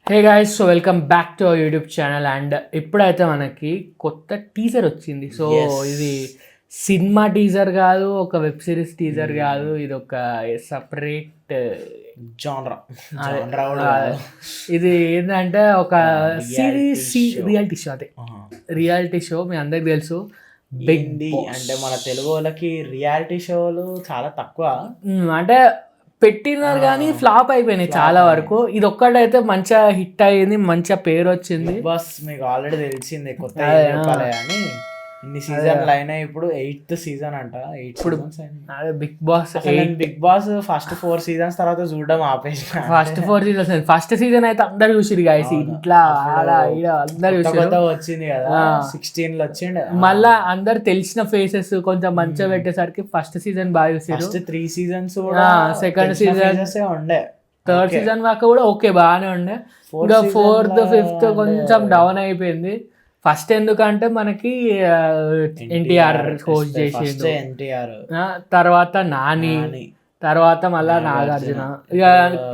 Hey guys, so welcome back to our YouTube channel. And ఇప్పుడైతే మనకి కొత్త teaser వచ్చింది. సో ఇది సినిమా టీజర్ కాదు, ఒక వెబ్ సిరీస్ టీజర్ కాదు, ఇది ఒక సపరేట్ జానరా. ఇది ఏంటంటే ఒక సిరీస్ రియాలిటీ షో. అదే రియాలిటీ షో, మీ అందరికి తెలుసు. బిగ్ అంటే మన తెలుగు వాళ్ళకి రియాలిటీ షోలు చాలా తక్కువ, అంటే పెట్టినారు కానీ ఫ్లాప్ అయిపోయినాయి చాలా వరకు. ఇది ఒక్కటైతే మంచిగా హిట్ అయ్యింది, మంచిగా పేరు వచ్చింది. బస్ మీకు ఆల్రెడీ తెలిసిందే కొత్త అని. ఇన్ని సీజన్లు అయినా ఇప్పుడు 8th సీజన్ అంట. 8 సీజన్స్ అదే Bigg Boss. Bigg Boss first 4 seasons తర్వాత చూడడం ఆపేసిన. ఫస్ట్ 4 సీజన్స్, ఫస్ట్ సీజన్ అయితే అందరు చూసిరు గాయస్. ఇట్లా అందరు చూసారు. వచ్చింది కదా 16 లో వచ్చిండు. మళ్ళా అందరు తెలిసిన ఫేసెస్ కొంచెం మంచిగా పెట్టేసరికి ఫస్ట్ సీజన్ బాగా చూసారు. 3 సీజన్స్ కూడా, సెకండ్ సీజన్ ఉండే, థర్డ్ సీజన్ దాకా కూడా ఓకే బాగానే ఉండే. ఇంకా 4th 5th కొంచెం డౌన్ అయిపోయింది. ఫస్ట్ ఎందుకంటే మనకి ఎన్టీఆర్ హోస్ట్ చేసిండు, తర్వాత నాని, తర్వాత మళ్ళా నాగార్జున. ఇక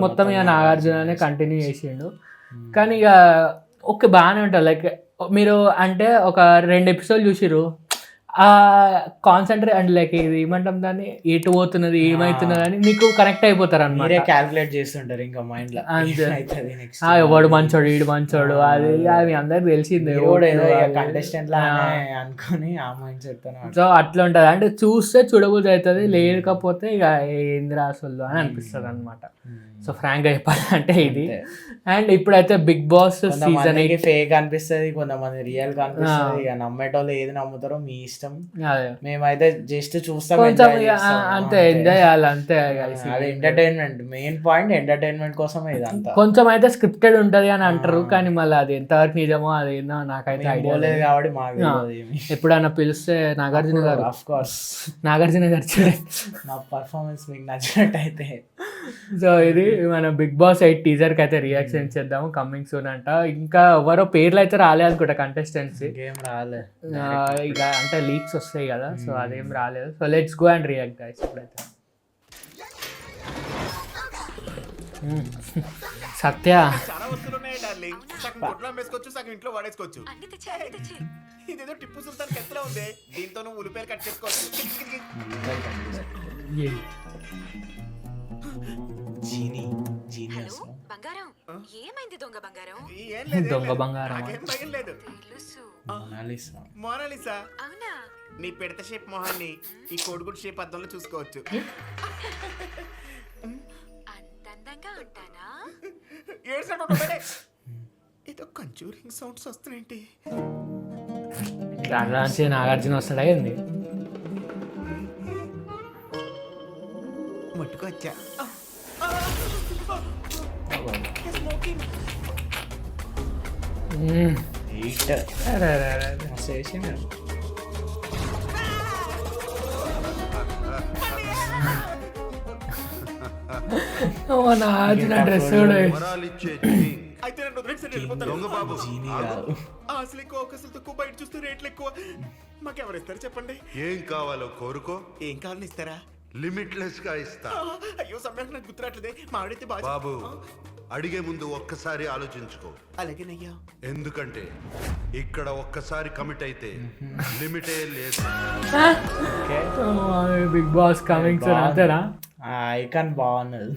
మొత్తం ఇక నాగార్జుననే కంటిన్యూ చేసిండు. కానీ ఇక ఓకే బాగానే ఉంటుంది. లైక్ మీరు అంటే ఒక 2 ఎపిసోడ్ చూసిరు, కాన్సన్ట్రేట్ అంటే లైక్ ఇది ఏమంటాం దాన్ని, ఎటు పోతున్నది ఏమవుతున్నది అని మీకు కనెక్ట్ అయిపోతారు అన్నమాట. క్యాల్కులేట్ చేస్తుంటారు ఇంకా మైండ్ లో. ఎవడు మంచోడు ఈడు మంచోడు అది అది అందరికి తెలిసిందే కంటెస్టెంట్ అనుకుని ఆ మైండ్ సెట్. సో అట్లా ఉంటది, అంటే చూస్తే చూడబుద్ధి అవుతుంది, లేకపోతే ఇక ఏంది రాసులు అని అనిపిస్తుంది అనమాట. సో ఫ్రాంక్ గా చెప్పాలంటే ఇది. అండ్ ఇప్పుడైతే బిగ్ బాస్ సీజన్ 8 ఫేక్ అనిపిస్తుంది, కొంతమంది రియల్ గా అనిపిస్తుంది. ఇక నమ్మేటోళ్ళు ఏది నమ్ముతారో మీ ఇష్టం. మేమైతే జస్ట్ చూస్తాం, అంతే, ఎంజాయ్ చేయాలి అంతే. అది ఎంటర్టైన్మెంట్, మెయిన్ పాయింట్ ఎంటర్టైన్మెంట్ కోసమే ఇదంతా. కొంచెం అయితే స్క్రిప్టెడ్ ఉంటది అని అంటారు, కానీ మళ్ళీ అది ఎంతవరకు నిజమో అదేందో నాకైతే ఐడియా లేదు కాబట్టి మాకు ఎప్పుడైనా పిలిస్తే నాగార్జున గారు, ఆఫ్ కోర్స్ నాగార్జున గారు చూడండి నా పర్ఫార్మెన్స్ మీకు నచ్చినట్టయితే. సో ఇది మన బిగ్ బాస్ 8 టీజర్ కి అయితే రియాక్షన్ చేద్దాము, కమింగ్ సూన్ అంట. ఇంకా ఎవరో పేర్లు అయితే రాలేదు అనుకుంటా కంటెస్టెంట్స్, ఏం రాలేదు ఇక అంటే లీక్స్ వస్తాయి కదా, సో అదేం రాలేదు. So let's go and react guys. ఇప్పుడైతే సత్య ఇదేదో టిప్పు సుల్తాన్ ఎట్లా ఉంది, దీంతో నువ్వు ఉల్లిపాయలు కట్ చేసుకోవచ్చు. దొంగ బంగారం మోనాలిసా, నీ పెడత షేప్ మొహాన్ని ఈ కోడిగుడ్ షేప్ అద్దంలో చూసుకోవచ్చు. ఏదో కంజూరింగ్ సౌండ్స్ వస్తున్నాయండి. దాంట్లో నాగార్జున వస్తాడా ఏంది? ముట్టుకొచ్చా. నాగార్జున డ్రెస్ అయితే అసలు కోకసులు తక్కువ, బయట చూస్తే రేట్లు ఎక్కువ. మాకెవరిస్తారు చెప్పండి? ఏం కావాలో కోరుకో. ఏం కావాలని ఇస్తారా? లిమిట్లెస్ గా ఇస్తా. అయ్యో సమయానికి నాకు గుర్తురాట్లేదే. మా ఆవిడైతే బాబు అడిగే ముందు ఒక్కసారి ఆలోచించుకో. అలాగేనయ్యా. ఎందుకంటే ఇక్కడ ఒక్కసారి కమిట్ అయితే లిమిటే లేదు. బిగ్ బాస్ కమింగ్ సూన్ అంతేనా? ఐకాన్ బాగున్నది.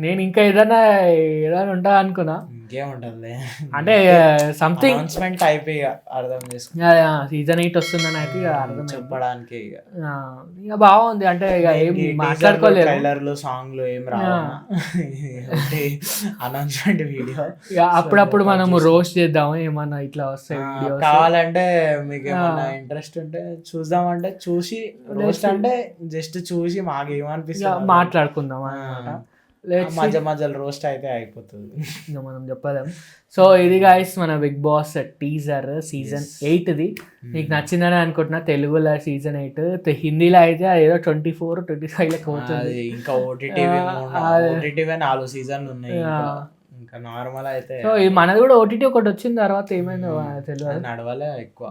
నేను ఇంకా ఏదైనా ఉంటా అనుకున్నా. ఇంకేముంటుంది అంటే సంథింగ్ అనౌన్స్మెంట్ అయిపోయి అర్థం చేసుకున్నా. సీజన్ 8 వస్తుందని అయితే అర్థం చెప్పడానికి ఇక బాగుంది. అంటే ఇక ఏం మాట్లాడుకోలేదు, ట్రైలర్లు సాంగ్లు ఏం రావు, అనౌన్స్మెంట్ వీడియో. ఇక అప్పుడప్పుడు మనం రోస్ట్ చేద్దాము, ఏమన్నా ఇట్లా వస్తాయి వీడియోస్. కావాలంటే మీకు ఏమన్నా ఇంట్రెస్ట్ ఉంటే చూద్దామంటే చూసి, రోస్ట్ అంటే జస్ట్ చూసి మాకు ఏమనిపిస్తుంది మాట్లాడుకుందాం అన్నమాట. మధ్య మధ్యలో రోస్ట్ అయితే అయిపోతుంది, ఇంకా మనం చెప్పలేము. సో ఇది గైస్ మన బిగ్ బాస్ టీజర్ సీజన్ 8ది. మీకు నచ్చిందని అనుకుంటున్నా. తెలుగులో సీజన్ 8, హిందీలో అయితే ఏదో 24-25 లెక్క అవుతుంది. ఇంకా ఓటీటీ 4 సీజన్లు ఉన్నాయి. ఇంకా నార్మల్ అయితే సో మనది కూడా ఓటీటీ ఒకటి వచ్చిన తర్వాత ఏమైందో తెలియదు, నడవలే ఎక్కువ.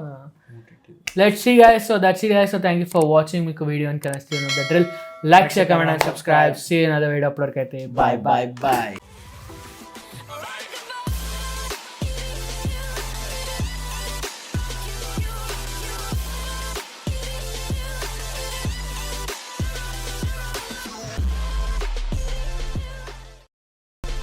Let's see guys, so that's it guys, so thank you for watching. మీకు వీడియో కనుక నచ్చితే the drill, like, share, comment and subscribe. See you in another video. Bye bye.